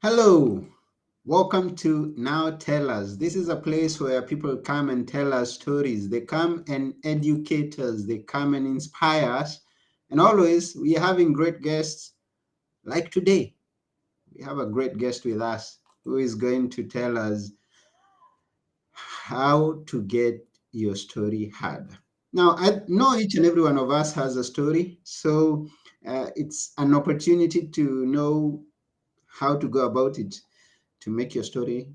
Hello, welcome to Now Tell Us. This is a place where people come and tell us stories. They come and educate us, they come and inspire us. And always, we are having great guests like today. We have a great guest with us who is going to tell us how to get your story heard. Now, I know each and every one of us has a story, so it's an opportunity to know how to go about it to make your story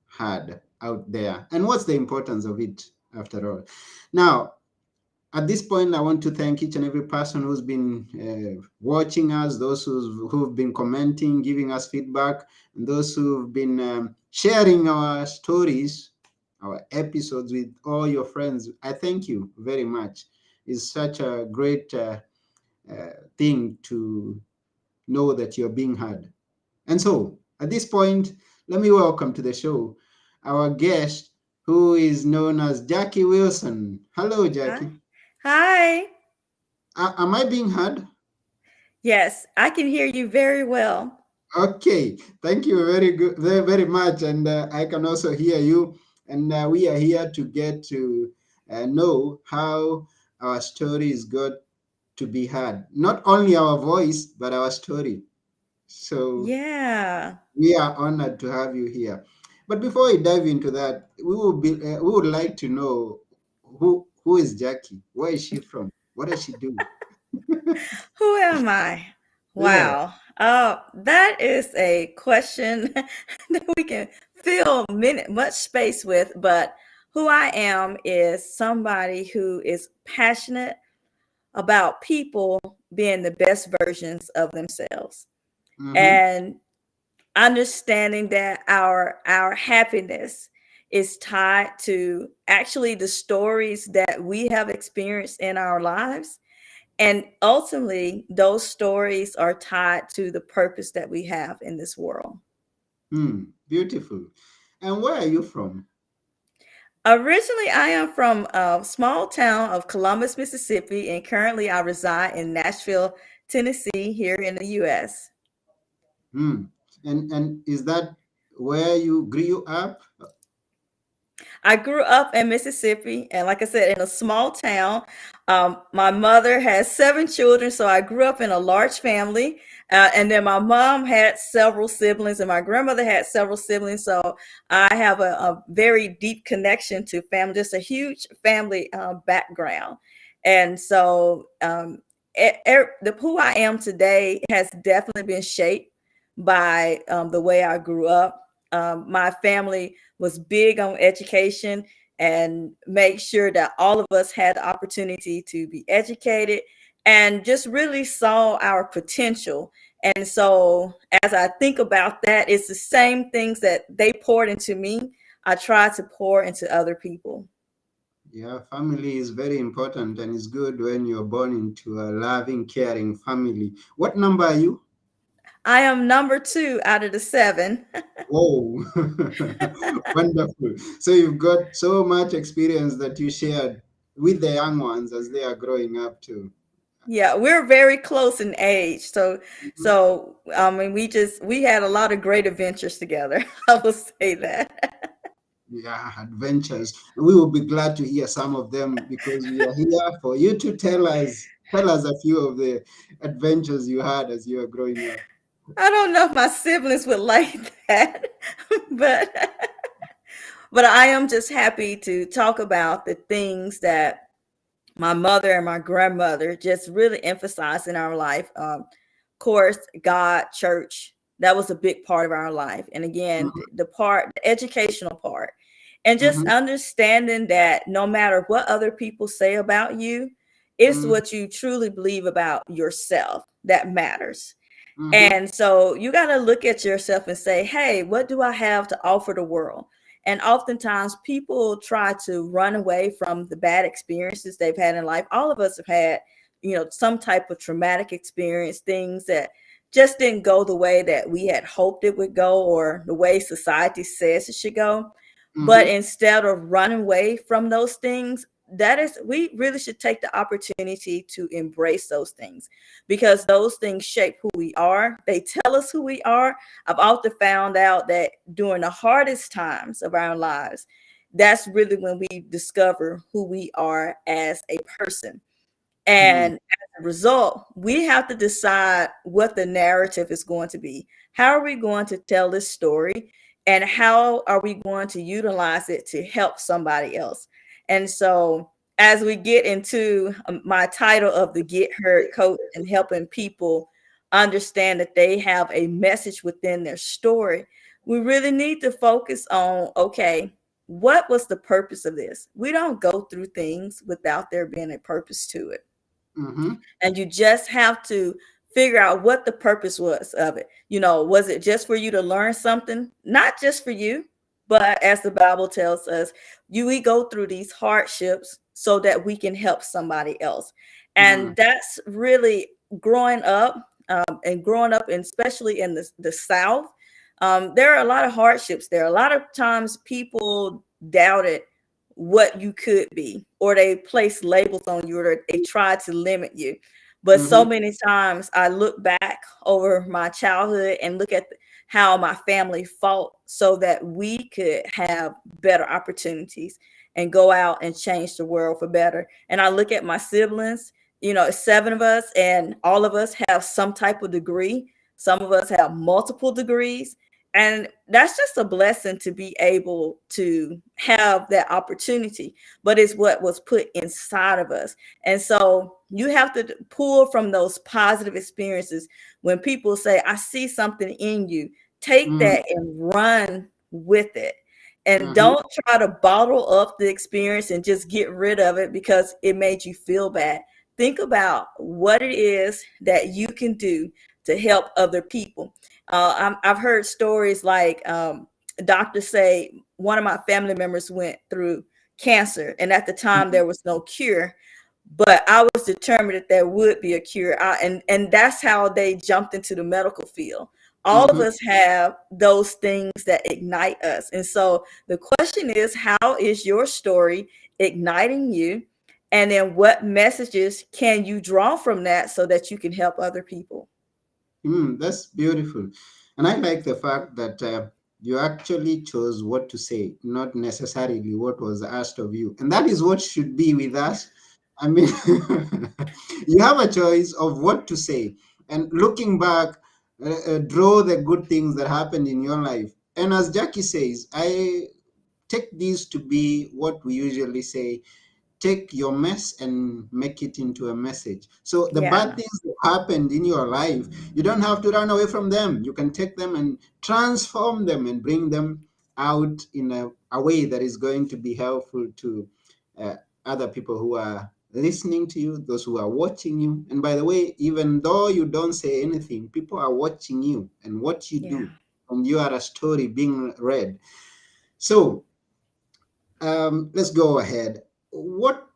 heard out there. And what's the importance of it after all? Now, at this point, I want to thank each and every person who's been watching us, those who've been commenting, giving us feedback, and those who've been sharing our stories, our episodes with all your friends. I thank you very much. It's such a great thing to know that you're being heard. And so, at this point, let me welcome to the show our guest who is known as Jackie Wilson. Hello, Hi. Jackie. Hi. Am I being heard? Yes, I can hear you very well. Okay, thank you very good, very much, and I can also hear you. And we are here to get to know how our story is got to be heard. Not only our voice, but our story. So Yeah. we are honored to have you here. But before we dive into that, we would like to know who is Jackie? Where is she from? What does she do? Who am I? Yeah. Wow. That is a question that we can fill much space with, but who I am is somebody who is passionate about people being the best versions of themselves Mm-hmm. and understanding that our happiness is tied to actually the stories that we have experienced in our lives, and ultimately those stories are tied to the purpose that we have in this world. Hmm. Beautiful. And where are you from? Originally, I am from a small town of Columbus, Mississippi, and currently I reside in Nashville, Tennessee, here in the US. Hmm. And is that where you grew up? I grew up in Mississippi, and like I said, in a small town. My mother has seven children, so I grew up in a large family. And then my mom had several siblings, and my grandmother had several siblings. So I have a very deep connection to family, just a huge family background. And so who I am today has definitely been shaped by the way I grew up. My family was big on education and make sure that all of us had the opportunity to be educated and just really saw our potential. And so as I think about that, it's the same things that they poured into me, I try to pour into other people. Yeah, family is very important and it's good when you're born into a loving, caring family. What number are you? I am number two out of the seven. Whoa, wonderful. So you've got so much experience that you shared with the young ones as they are growing up too. Yeah, we're very close in age. So Mhm. so I mean we had a lot of great adventures together. I will say that. Yeah, adventures. We will be glad to hear some of them because we are here for you to tell us a few of the adventures you had as you were growing up. I don't know if my siblings would like that, but but I am just happy to talk about the things that my mother and my grandmother just really emphasized in our life. Of course, God, church, that was a big part of our life. And again, Mhm, the educational part, and just mhm, understanding that no matter what other people say about you, it's mhm, what you truly believe about yourself that matters. mhm, And so you got to look at yourself and say, hey, what do I have to offer the world? And oftentimes people try to run away from the bad experiences they've had in life. All of us have had, some type of traumatic experience, things that just didn't go the way that we had hoped it would go or the way society says it should go. But mhm, instead of running away from those things, that is, we really should take the opportunity to embrace those things, because those things shape who we are. They tell us who we are. I've often found out that during the hardest times of our lives, that's really when we discover who we are as a person. Mm, And as a result, we have to decide what the narrative is going to be. How are we going to tell this story? And how are we going to utilize it to help somebody else? And so, as we get into my title of the Get Heard Coach and helping people understand that they have a message within their story, we really need to focus on, okay, what was the purpose of this? We don't go through things without there being a purpose to it. mm-hmm, And you just have to figure out what the purpose was of it. Was it just for you to learn something? Not just for you, but as the Bible tells us, we go through these hardships so that we can help somebody else. mm, And that's really growing up, and growing up, and especially in the South. There are a lot of hardships there. A lot of times people doubted what you could be, or they place labels on you, or they try to limit you. But so mm-hmm, many times I look back over my childhood and look at how my family fought so that we could have better opportunities and go out and change the world for better. And I look at my siblings, it's seven of us, and all of us have some type of degree. Some of us have multiple degrees. And that's just a blessing to be able to have that opportunity, but it's what was put inside of us. And so you have to pull from those positive experiences. When people say, I see something in you, take mm, that and run with it. And mm-hmm, don't try to bottle up the experience and just get rid of it because it made you feel bad. Think about what it is that you can do to help other people. I've heard stories like, doctors say one of my family members went through cancer, and at the time mm-hmm, there was no cure, but I was determined that there would be a cure. And that's how they jumped into the medical field. All of mm-hmm. us have those things that ignite us. And so the question is, how is your story igniting you? And then what messages can you draw from that so that you can help other people? That's beautiful. And I like the fact that you actually chose what to say, not necessarily what was asked of you. And that is what should be with us. I mean, you have a choice of what to say. And looking back, draw the good things that happened in your life. And as Jackie says, I take these to be what we usually say: take your mess and make it into a message. So the bad Yeah, things that happened in your life, you don't have to run away from them. You can take them and transform them and bring them out in a way that is going to be helpful to uh, other people who are listening to you, those who are watching you. And by the way, even though you don't say anything, people are watching you and what you yeah. do, and you are a story being read. So let's go ahead. What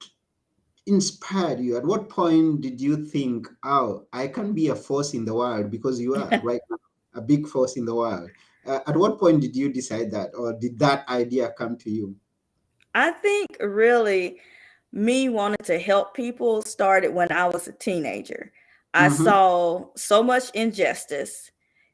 inspired you? At what point did you think, oh, I can be a force in the world? Because you are right now a big force in the world. At what point did you decide that, or did that idea come to you? I think really me wanting to help people started when I was a teenager. I Mm-hmm, saw so much injustice,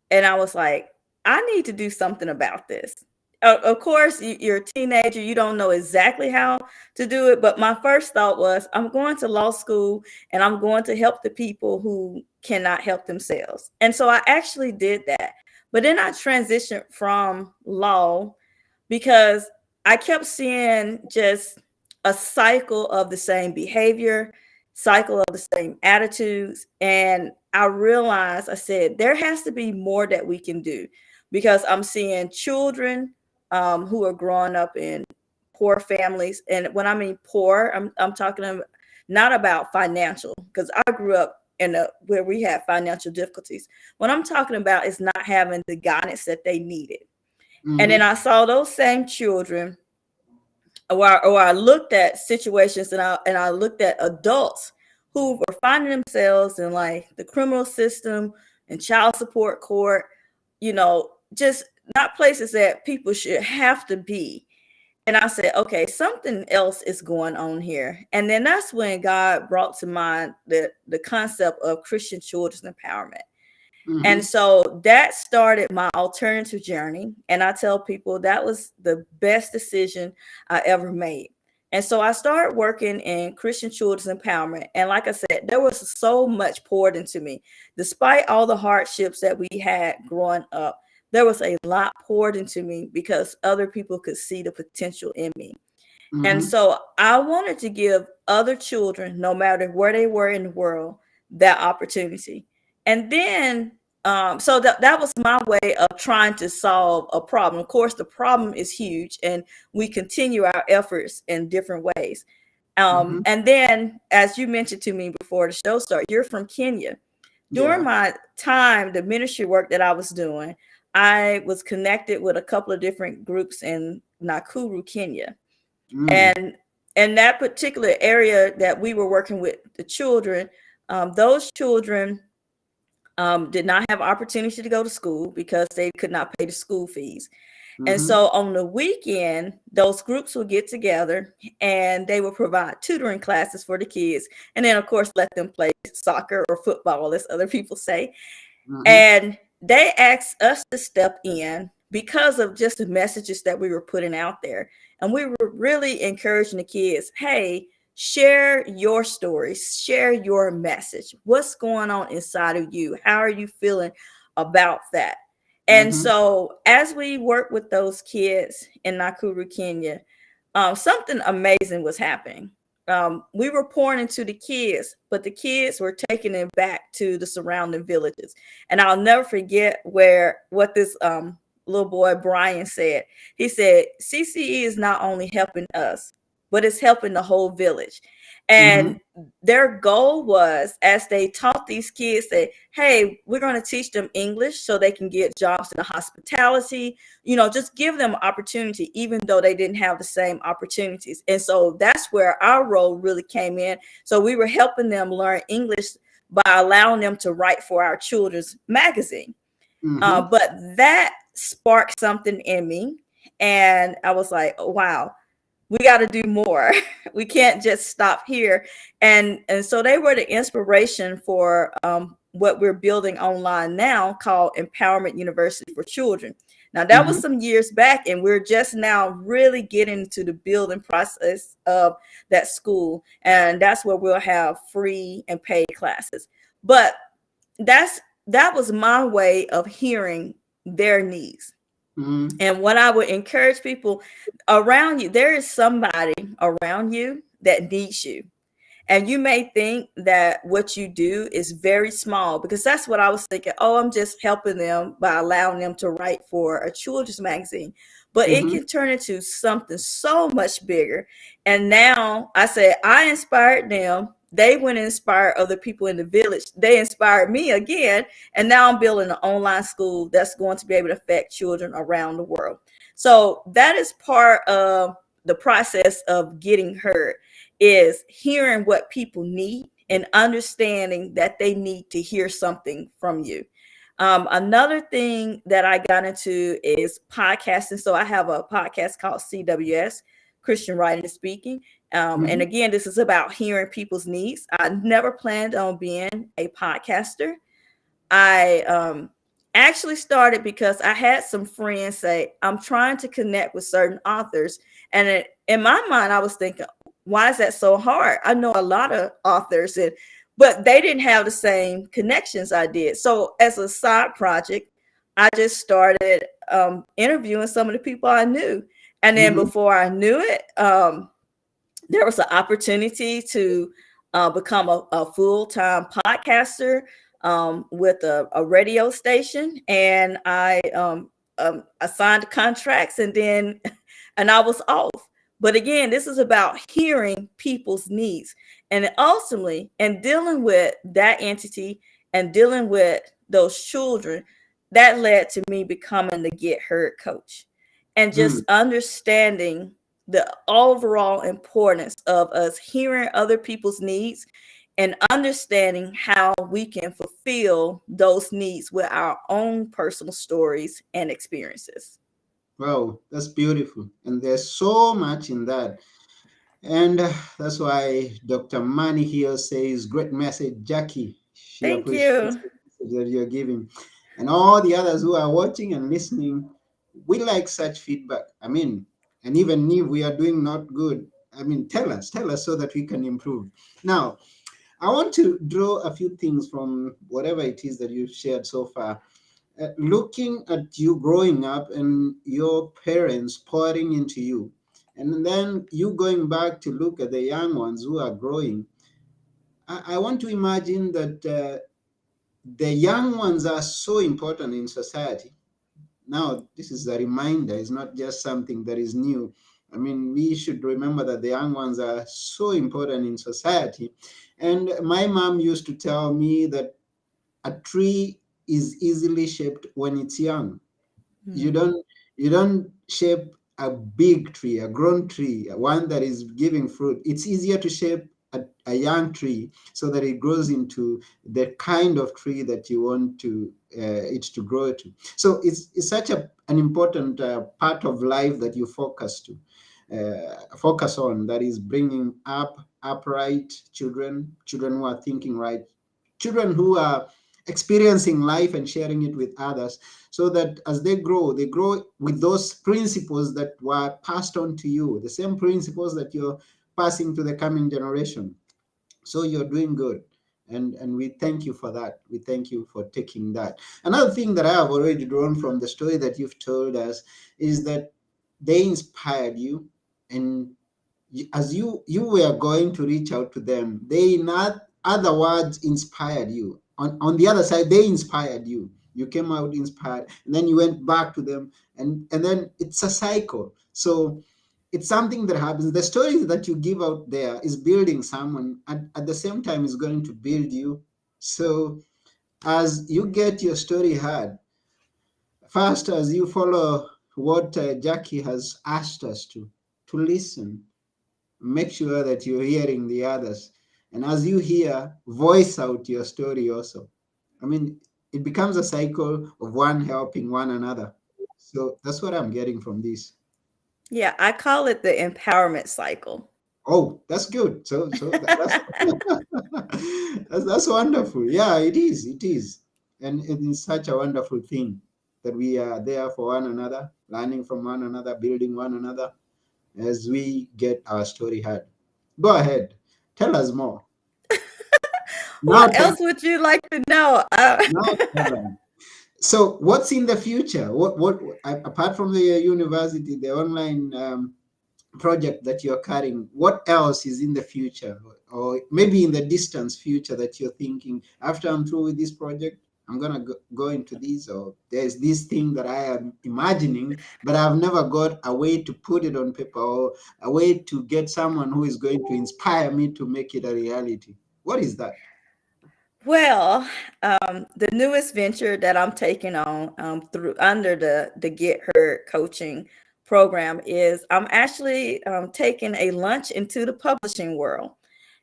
and I was like, I need to do something about this. Of course, you're a teenager, you don't know exactly how to do it. But my first thought was, I'm going to law school and I'm going to help the people who cannot help themselves. And so I actually did that. But then I transitioned from law because I kept seeing just a cycle of the same behavior, cycle of the same attitudes. And I realized, I said, there has to be more that we can do, because I'm seeing children who are growing up in poor families. And when I mean poor, I'm talking not about financial, because I grew up in a where we had financial difficulties. What I'm talking about is not having the guidance that they needed. And then mm-hmm, I saw those same children, or I looked at situations, and I looked at adults who were finding themselves in like the criminal system and child support court, just not places that people should have to be. And I said, okay, something else is going on here. And then that's when God brought to mind the concept of Christian children's empowerment. And Mm-hmm. so that started my alternative journey. And I tell people that was the best decision I ever made. And so I started working in Christian children's empowerment. And like I said, there was so much poured into me. Despite all the hardships that we had growing up, there was a lot poured into me because other people could see the potential in me. And Mm-hmm. so I wanted to give other children, no matter where they were in the world, that opportunity. And then, so that was my way of trying to solve a problem. Of course, the problem is huge, and we continue our efforts in different ways. Mm-hmm. And then, as you mentioned to me before the show started, you're from Kenya. During Yeah. my time, the ministry work that I was doing, I was connected with a couple of different groups in Nakuru, Kenya. Mm. And in that particular area that we were working with the children, those children did not have opportunity to go to school because they could not pay the school fees. And Mm-hmm. so on the weekend, those groups would get together and they would provide tutoring classes for the kids. And then, of course, let them play soccer or football, as other people say. Mm-hmm. And they asked us to step in because of just the messages that we were putting out there. And we were really encouraging the kids, hey, share your stories, share your message. What's going on inside of you? How are you feeling about that? And Mm-hmm. so, as we worked with those kids in Nakuru, Kenya, something amazing was happening. We were pouring into the kids, but the kids were taking it back to the surrounding villages. And I'll never forget what this little boy Brian said. He said, CCE is not only helping us, but it's helping the whole village. Mm-hmm. And their goal was, as they taught these kids, that, hey, we're going to teach them English so they can get jobs in the hospitality, just give them opportunity, even though they didn't have the same opportunities. And so that's where our role really came in. So we were helping them learn English by allowing them to write for our children's magazine. Mm-hmm. But that sparked something in me. And I was like, oh, wow, we got to do more. We can't just stop here. And so they were the inspiration for what we're building online now, called Empowerment University for Children. Now that was Mm-hmm. some years back, and we're just now really getting into the building process of that school. And that's where we'll have free and paid classes. But that's that was my way of hearing their needs. Mm-hmm. And what I would encourage people around you, there is somebody around you that needs you. And you may think that what you do is very small, because that's what I was thinking. Oh, I'm just helping them by allowing them to write for a children's magazine. But it Mm-hmm. can turn into something so much bigger. And now I said, I inspired them. They went and inspired other people in the village. They inspired me again. And now I'm building an online school that's going to be able to affect children around the world. So that is part of the process of getting heard, is hearing what people need and understanding that they need to hear something from you. Another thing that I got into is podcasting. So I have a podcast called CWS, Christian Writing and Speaking. And Mm-hmm. again, this is about hearing people's needs. I never planned on being a podcaster. I actually started because I had some friends say, I'm trying to connect with certain authors. And in my mind, I was thinking, why is that so hard? I know a lot of authors, but they didn't have the same connections I did. So as a side project, I just started interviewing some of the people I knew. And then Mm-hmm. before I knew it, there was an opportunity to become a full-time podcaster with a radio station, and I signed contracts, and then and I was off. But again, this is about hearing people's needs, and ultimately, and dealing with that entity and dealing with those children, that led to me becoming the Get Heard coach, and just Mm-hmm. understanding the overall importance of us hearing other people's needs and understanding how we can fulfill those needs with our own personal stories and experiences. Wow, that's beautiful. And there's so much in that. And that's why Dr. Mani here says, great message, Jacqui. She Thank appreciates you. the message that you're giving. And all the others who are watching and listening, we like such feedback. I mean, and even if we are doing not good, I mean, tell us so that we can improve. Now, I want to draw a few things from whatever it is that you've shared so far. Looking at you growing up and your parents pouring into you, and then you going back to look at the young ones who are growing, I want to imagine that the young ones are so important in society. Now, this is a reminder, it's not just something that is new. I mean, we should remember that the young ones are so important in society. And my mom used to tell me that a tree is easily shaped when it's young. you Mm. don't you don't shape a big tree, a grown tree, one that is giving fruit. It's easier to shape a young tree so that it grows into the kind of tree that you want to it to grow to. So it's such an important part of life that you focus on, that is bringing up upright children who are thinking right, children who are experiencing life and sharing it with others, so that as they grow with those principles that were passed on to you, the same principles that you're passing to the coming generation. So you're doing good. And we thank you for that. We thank you for taking that. Another thing that I have already drawn from the story that you've told us is that they inspired you, and as you were going to reach out to them, they in other words inspired you. On the other side, they inspired you. You came out inspired, and then you went back to them, and then it's a cycle. So it's something that happens. The stories that you give out there is building someone, at the same time is going to build you. So as you get your story heard, first, as you follow what Jackie has asked us to listen, make sure that you're hearing the others. And as you hear, voice out your story also. I mean, it becomes a cycle of one helping one another. So that's what I'm getting from this. Yeah, I call it the empowerment cycle. Oh, that's good. That's, that's wonderful. Yeah, it is. It is. And it is such a wonderful thing that we are there for one another, learning from one another, building one another as we get our story heard. Go ahead. Tell us more. Now, What else would you like to know? now tell us. So, what's in the future? What apart from the university, the online project that you're carrying, what else is in the future, or maybe in the distance future that you're thinking? After I'm through with this project, I'm gonna go into this, or there's this thing that I am imagining, but I've never got a way to put it on paper, or a way to get someone who is going to inspire me to make it a reality. What is that? Well, the newest venture that I'm taking on through under the Get Her coaching program is I'm actually taking a lunch into the publishing world.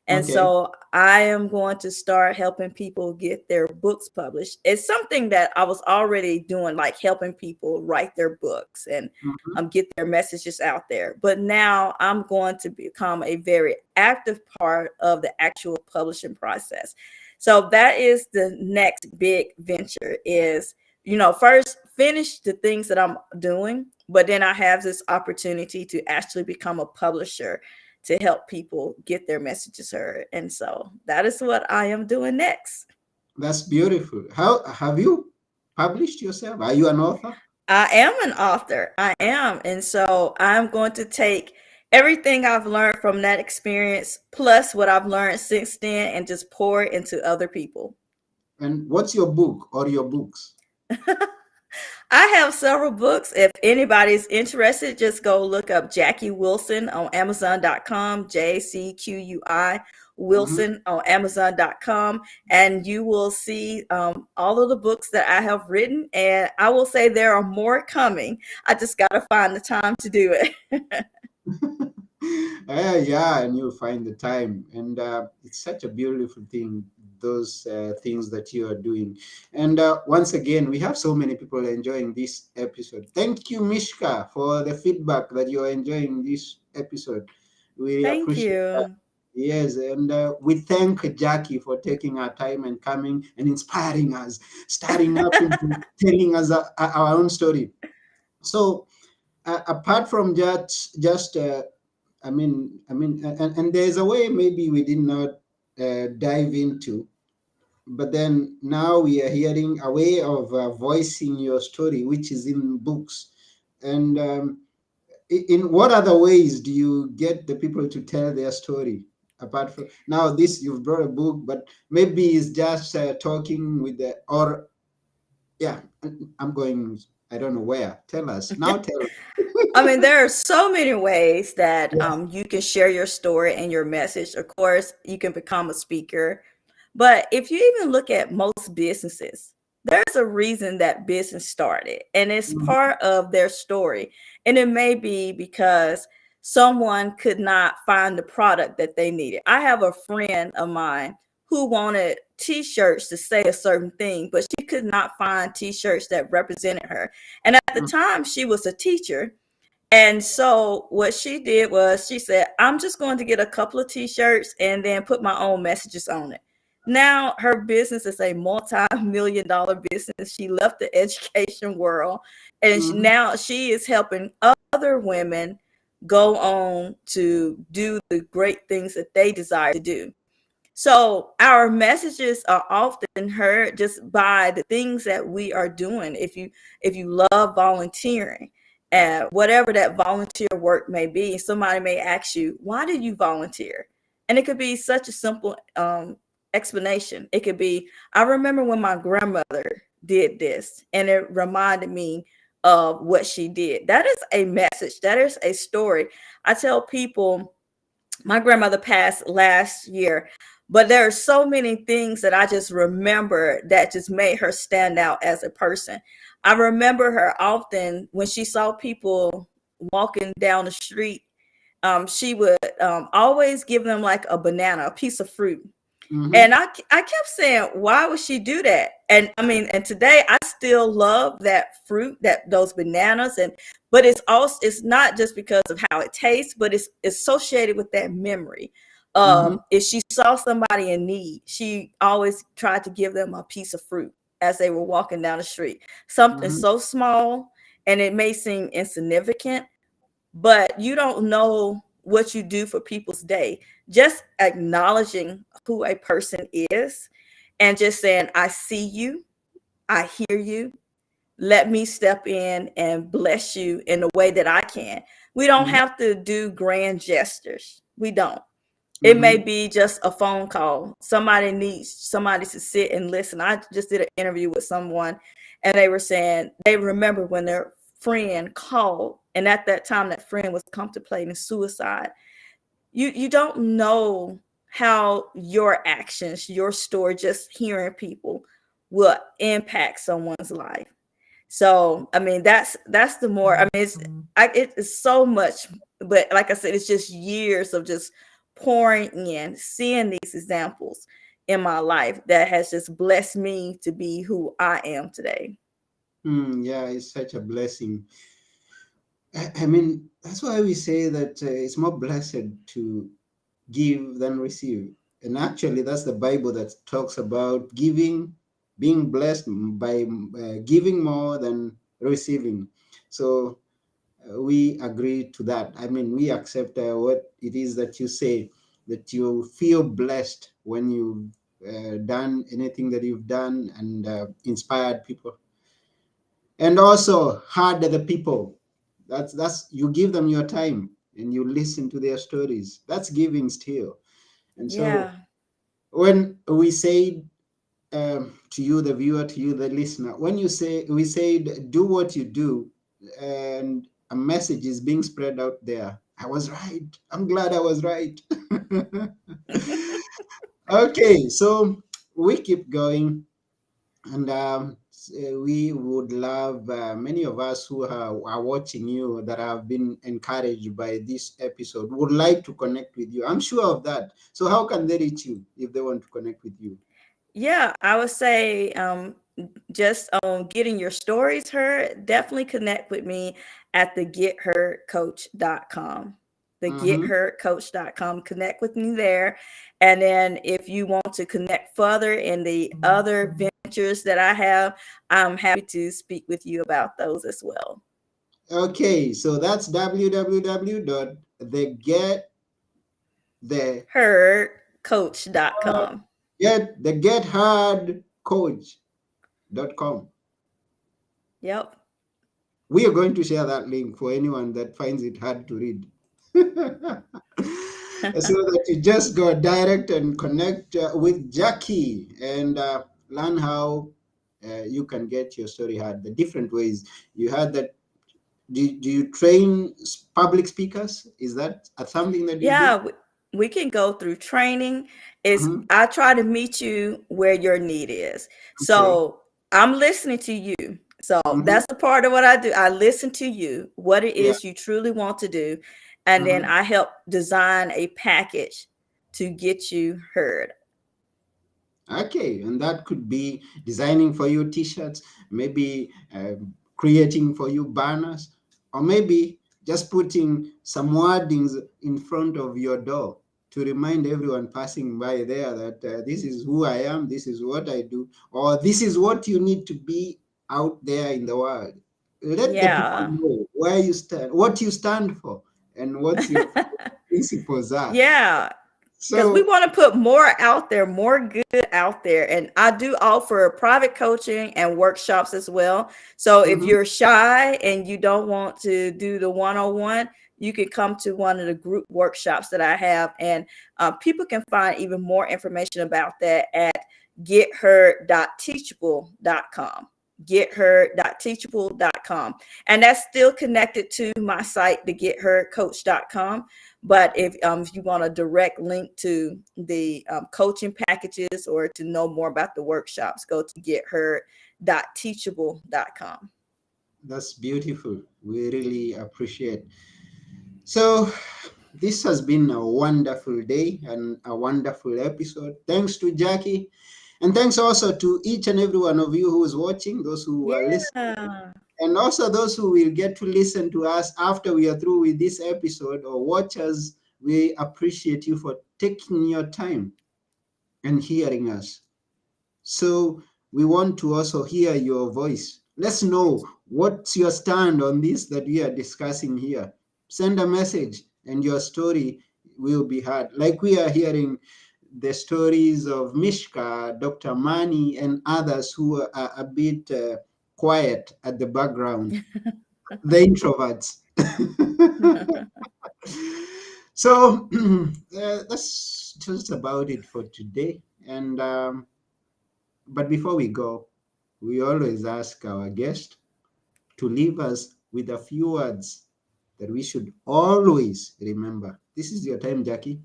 And Okay. so I am going to start helping people get their books published. It's something that I was already doing, like helping people write their books and Mhm. get their messages out there. But now I'm going to become a very active part of the actual publishing process. So that is the next big venture is, first finish the things that I'm doing, but then I have this opportunity to actually become a publisher to help people get their messages heard. And so that is what I am doing next. That's beautiful. How have you published yourself? Are you an author? I am an author. I am. And so I'm going to take everything I've learned from that experience, plus what I've learned since then, and just pour it into other people. And what's your book or your books? I have several books. If anybody's interested, just go look up Jacqui Wilson on Amazon.com, JCQUI Mhm. Wilson on Amazon.com, and you will see all of the books that I have written. And I will say there are more coming. I just got to find the time to do it. Yeah, and you find the time, and it's such a beautiful thing. those things that you are doing. And once again, we have so many people enjoying this episode. Thank you, Mishka, for the feedback that you are enjoying this episode. We Thank appreciate that. you. Yes, and we thank Jacqui for taking our time and coming and inspiring us, starting up into telling us our own story. So, apart from just and there's a way maybe we did not dive into, but then now we are hearing a way of voicing your story, which is in books. And in what other ways do you get the people to tell their story? Apart from now, this you've brought a book, but maybe it's just talking with the or yeah. I'm going. I don't know where. Tell us now. Tell us. I mean, there are so many ways that Yeah. you can share your story and your message. Of course, you can become a speaker. But if you even look at most businesses, there's a reason that business started, and it's Mhm, part of their story. And it may be because someone could not find the product that they needed. I have a friend of mine who wanted t-shirts to say a certain thing, but she could not find t-shirts that represented her. And at the mhm, time, she was a teacher, and so what she did was she said, I'm just going to get a couple of t-shirts and then put my own messages on it. Now her business is a multi-million dollar business. She left the education world, and mhm, now she is helping other women go on to do the great things that they desire to do. So our messages are often heard just by the things that we are doing. If you love volunteering, and whatever that volunteer work may be, somebody may ask you, "Why did you volunteer?" And it could be such a simple explanation. It could be, "I remember when my grandmother did this, and it reminded me of what she did." That is a message. That is a story. I tell people my grandmother passed last year, but there are so many things that I just remember that just made her stand out as a person. I remember her often when she saw people walking down the street. She would always give them like a banana, a piece of fruit. mhm, And I kept saying, why would she do that? And I mean, and today I still love that fruit, that those bananas, and but it's also it's not just because of how it tastes, but it's associated with that memory. mhm, If she saw somebody in need, she always tried to give them a piece of fruit as they were walking down the street. Something mhm, so small, and it may seem insignificant, but you don't know what you do for people's day. Just acknowledging who a person is and just saying, I see you, I hear you. Let me step in and bless you in the way that I can. We don't mhm, have to do grand gestures. We don't. It may mhm, be just a phone call. Somebody needs somebody to sit and listen. I just did an interview with someone, and they were saying they remember when their friend called, and at that time that friend was contemplating suicide. You don't know how your actions, your story, just hearing people will impact someone's life. So I mean, that's the more. I mean, it is so much, but like I said, it's just years of just pouring in, seeing these examples in my life that has just blessed me to be who I am today. yeah, it's such a blessing. I mean, that's why we say that it's more blessed to give than receive. And actually, that's the Bible that talks about giving, being blessed by giving more than receiving. So we agree to that. I mean, we accept what it is that you say, that you feel blessed when you've done anything that you've done and inspired people, and also heard the people. That's you give them your time and you listen to their stories. That's giving still. And so Yeah. when we say to you, the viewer, to you, the listener, when you say we said do what you do, and a message is being spread out there. I was right. I'm glad I was right. Okay, so we keep going, and we would love many of us who are watching you that have been encouraged by this episode would like to connect with you. I'm sure of that. So how can they reach you if they want to connect with you? Yeah, I would say just on getting your stories heard, definitely connect with me at the getheardcoach.com. The Mm-hmm. getheardcoach.com. Connect with me there. And then if you want to connect further in the other ventures that I have, I'm happy to speak with you about those as well. Okay, so that's www.the the Heardcoach.com. gethardcoach.com. Yep. We are going to share that link for anyone that finds it hard to read. So that you just go direct and connect with Jacqui and learn how you can get your story heard. The different ways you had that. Do you train public speakers? Is that something that you do? Yeah, we can go through training. Is Hmm. I try to meet you where your need is. Okay. So I'm listening to you. So Hmm. that's a part of what I do. I listen to you, what it Yeah. is you truly want to do, and then Hmm. I help design a package to get you heard. Okay, and that could be designing for you T-shirts, maybe creating for you banners, or maybe just putting some wordings in front of your door to remind everyone passing by there that this is who I am, this is what I do, or this is what you need to be out there in the world. Let the people Yeah. know where you stand, what you stand for, and what your principles are. Yeah, because we So, want to put more out there, more good out there. And I do offer private coaching and workshops as well. So if mhm. you're shy and you don't want to do the one-on-one, you can come to one of the group workshops that I have. And people can find even more information about that at gether.teachable.com. Gether.teachable.com. And that's still connected to my site, the gethercoach.com. But if you want a direct link to the coaching packages or to know more about the workshops, go to getheard.teachable.com. That's beautiful. We really appreciate. So, this has been a wonderful day and a wonderful episode. Thanks to Jacqui, and thanks also to each and every one of you who is watching, those who are listening, Yeah. and also those who will get to listen to us after we are through with this episode or watch us. We appreciate you for taking your time and hearing us. So we want to also hear your voice. Let's know what's your stand on this that we are discussing here. Send a message and your story will be heard. Like we are hearing the stories of Mishka, Dr. Mani, and others who are a bit quiet at the background, the introverts. So that's just about it for today. And but before we go, we always ask our guest to leave us with a few words that we should always remember. This is your time, Jacqui.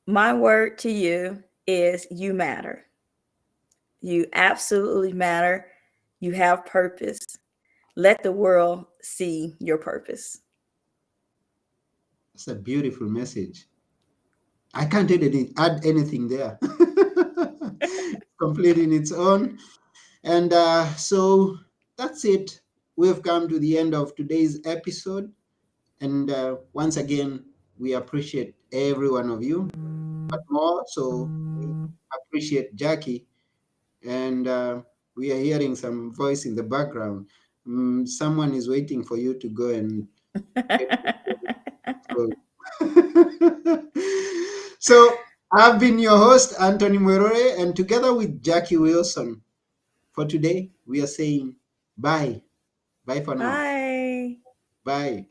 My word to you is you matter. You absolutely matter. You have purpose. Let the world see your purpose. That's a beautiful message. I can't add anything there. Complete in its own. And so that's it. We've come to the end of today's episode. And once again, we appreciate every one of you, but more so, we appreciate Jacqui. And we are hearing some voice in the background. Someone is waiting for you to go and get so, so I've been your host, Anthony Mwerore, and together with Jacqui Wilson, for today, we are saying bye. Bye for now. Bye. Bye.